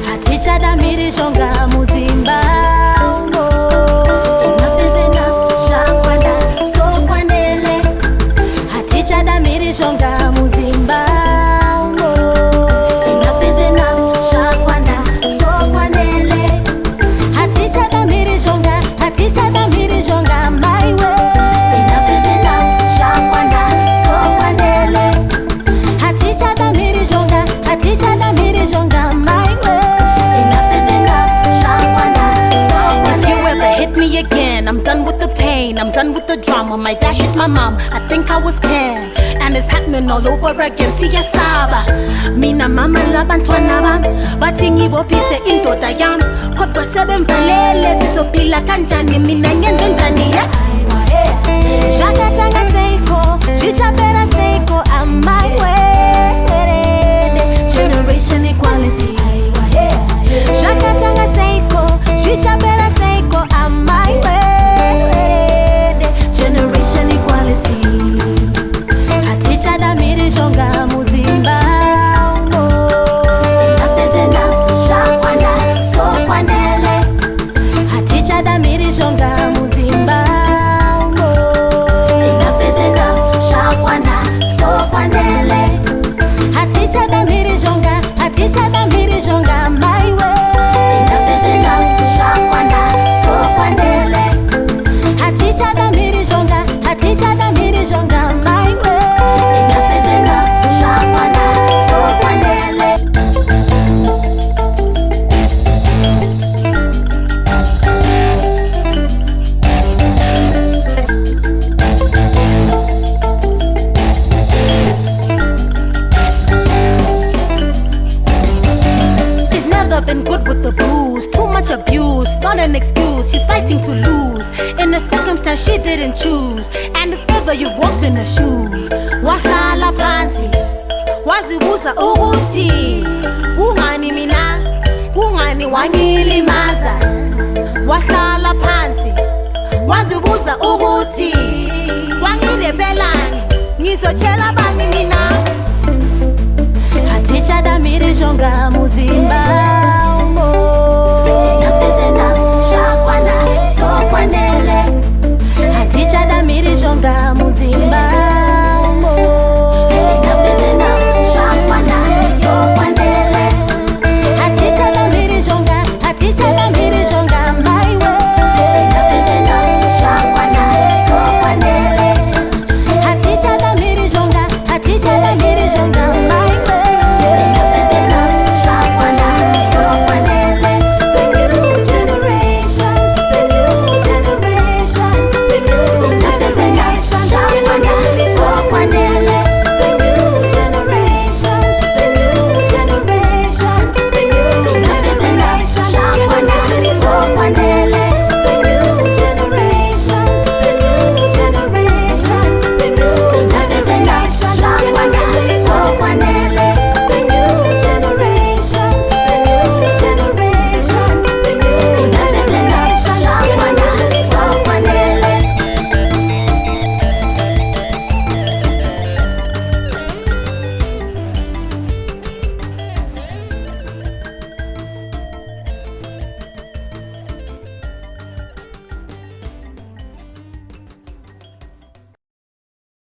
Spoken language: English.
Hatichada Mhirizhonga muzimba umo. Enough is enough, shakwanda so kwanele. Hatichada Mhirizhonga muzimba umo. Enough is enough, shakwanda so kwanele. Hatichada Mhirizhonga, Hatichada Mhirizhonga my way. Enough is enough, shakwanda so kwanele. Hatichada Mhirizhonga, Hatichada Mhirizhonga my way. Hit me again, I'm done with the pain, I'm done with the drama. My dad hit my mom, I think I was 10. And it's happening all over again, siyasaba. Mina mama labantwana bam bathi ngibopise indoda yam. Kodwa sebemphelele sizophila kanjani, mina ngenze njani ya. Shakatanga seiko, Hatichada seiko, I'm my way. Generation equality. Shakatanga seiko, Hatichada seiko, I'm my way. Generation equality. Hatichada Mhirizhonga muzimba umo. Enough is enough, shakwanda so kwanele. Hatichada Mhirizhonga muzimba umo. Enough is enough, shakwanda so kwanele. Hatichada Mhirizhonga, Hatichada Mhirizhonga my way. Enough is enough, shakwanda so kwanele. Hatichada Mhirizhonga, Hatichada Mhirizhonga my way. Enough is enough, shakwanda so kwanele. She's never been good with the booze, too much abuse, not an excuse, she's fighting to lose. In a circumstance she didn't choose, and if ever you've walked in her shoes. Wahlala phansi, wazibuza ukuthi kungani mina, kungani wangilimaza. Wahlala phansi, wazibuza ukuthi wangilebelani, ngizotshela